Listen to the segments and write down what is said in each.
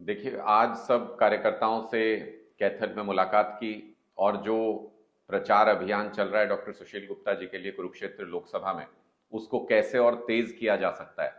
देखिए, आज सब कार्यकर्ताओं से कैथल में मुलाकात की और जो प्रचार अभियान चल रहा है डॉक्टर सुशील गुप्ता जी के लिए कुरुक्षेत्र लोकसभा में, उसको कैसे और तेज किया जा सकता है,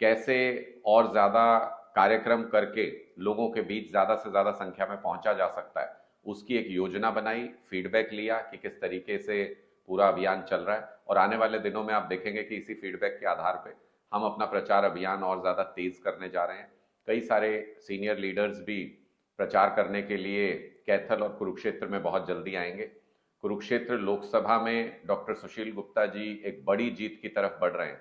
कैसे और ज्यादा कार्यक्रम करके लोगों के बीच ज्यादा से ज्यादा संख्या में पहुंचा जा सकता है, उसकी एक योजना बनाई, फीडबैक लिया कि किस तरीके से पूरा अभियान चल रहा है। और आने वाले दिनों में आप देखेंगे कि इसी फीडबैक के आधार पे हम अपना प्रचार अभियान और ज्यादा तेज करने जा रहे हैं। कई सारे सीनियर लीडर्स भी प्रचार करने के लिए कैथल और कुरुक्षेत्र में बहुत जल्दी आएंगे। कुरुक्षेत्र लोकसभा में डॉक्टर सुशील गुप्ता जी एक बड़ी जीत की तरफ बढ़ रहे हैं।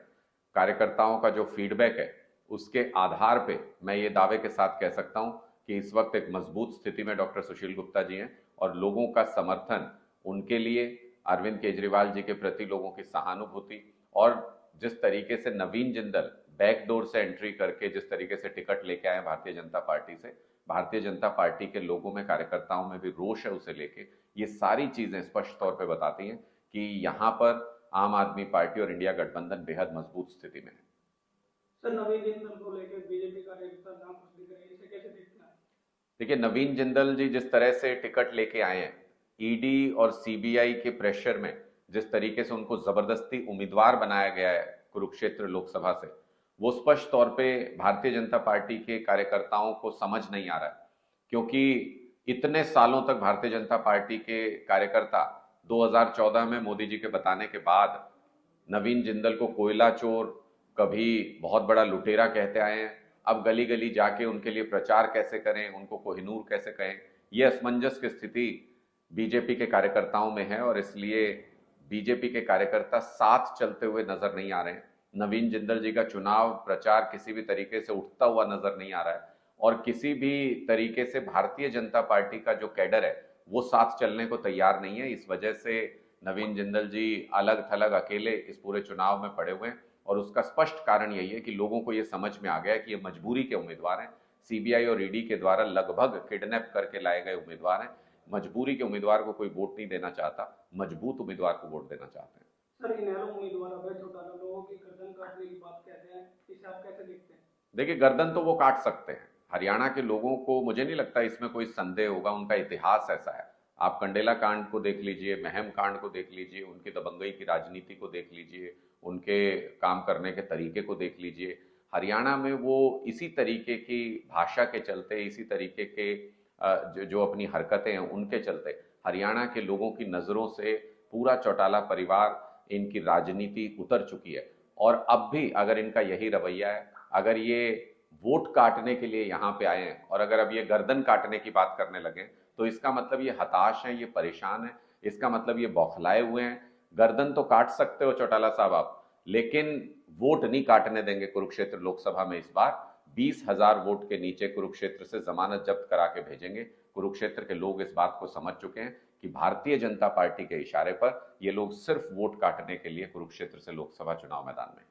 कार्यकर्ताओं का जो फीडबैक है उसके आधार पे मैं ये दावे के साथ कह सकता हूं कि इस वक्त एक मजबूत स्थिति में डॉक्टर सुशील गुप्ता जी हैं और लोगों का समर्थन उनके लिए, अरविंद केजरीवाल जी के प्रति लोगों की सहानुभूति और जिस तरीके से नवीन जिंदल बैकडोर से एंट्री करके जिस तरीके से टिकट लेके आए भारतीय जनता पार्टी से, भारतीय जनता पार्टी के लोगों में, कार्यकर्ताओं में भी रोष है उसे लेके। ये सारी चीजें स्पष्ट तौर पे बताती हैं कि यहाँ पर आम आदमी पार्टी और इंडिया गठबंधन बेहद मजबूत स्थिति में है। सर, नवीन जिंदल को लेकर बीजेपी कार्यकर्ता नाम कुछ दिख रहे हैं, इसे कैसे देखते हैं? देखिए, नवीन जिंदल जी जिस तरह से टिकट लेके आए हैं, ईडी और सीबीआई के प्रेशर में जिस तरीके से उनको जबरदस्ती उम्मीदवार बनाया गया है कुरुक्षेत्र लोकसभा से, वो स्पष्ट तौर पे भारतीय जनता पार्टी के कार्यकर्ताओं को समझ नहीं आ रहा है। क्योंकि इतने सालों तक भारतीय जनता पार्टी के कार्यकर्ता 2014 में मोदी जी के बताने के बाद नवीन जिंदल को कोयला चोर, कभी बहुत बड़ा लुटेरा कहते आए हैं। अब गली गली जाके उनके लिए प्रचार कैसे करें, उनको कोहिनूर कैसे कहें, यह असमंजस की स्थिति बीजेपी के कार्यकर्ताओं में है और इसलिए बीजेपी के कार्यकर्ता साथ चलते हुए नजर नहीं आ रहे हैं। नवीन जिंदल जी का चुनाव प्रचार किसी भी तरीके से उठता हुआ नजर नहीं आ रहा है और किसी भी तरीके से भारतीय जनता पार्टी का जो कैडर है वो साथ चलने को तैयार नहीं है। इस वजह से नवीन जिंदल जी अलग थलग अकेले इस पूरे चुनाव में पड़े हुए हैं और उसका स्पष्ट कारण यही है कि लोगों को ये समझ में आ गया है कि ये मजबूरी के उम्मीदवार हैं। सीबीआई और ईडी के द्वारा लगभग किडनैप करके लाए गए उम्मीदवार हैं। मजबूरी के उम्मीदवार को कोई वोट नहीं देना चाहता, मजबूत उम्मीदवार को वोट देना चाहते हैं। सर, इनेलो उम्मीदवार अभय चौटाला लोगों की गर्दन काटने की बात कहते हैं, इसे आप कैसे देखते हैं? देखिए, गर्दन तो वो काट सकते हैं। हरियाणा के लोगों को मुझे नहीं लगता इसमें कोई संदेह होगा, उनका इतिहास ऐसा है। आप कंडेला कांड को देख लीजिए, महम कांड को देख लीजिए, उनकी दबंगई की राजनीति को देख लीजिए, उनके काम करने के तरीके को देख लीजिए। हरियाणा में वो इसी तरीके की भाषा के चलते, इसी तरीके के जो अपनी हरकतें हैं उनके चलते हरियाणा के लोगों की नज़रों से पूरा चौटाला परिवार, इनकी राजनीति उतर चुकी है। और अब भी अगर इनका यही रवैया है, अगर ये वोट काटने के लिए यहाँ पे आए हैं और अगर अब ये गर्दन काटने की बात करने लगे, तो इसका मतलब ये हताश हैं, ये परेशान हैं, इसका मतलब ये बौखलाए हुए हैं। गर्दन तो काट सकते हो चौटाला साहब आप, लेकिन वोट नहीं काटने देंगे कुरुक्षेत्र लोकसभा में। इस बार 20,000 वोट के नीचे कुरुक्षेत्र से जमानत जब्त करा के भेजेंगे। कुरुक्षेत्र के लोग इस बात को समझ चुके हैं कि भारतीय जनता पार्टी के इशारे पर ये लोग सिर्फ वोट काटने के लिए कुरुक्षेत्र से लोकसभा चुनाव मैदान में।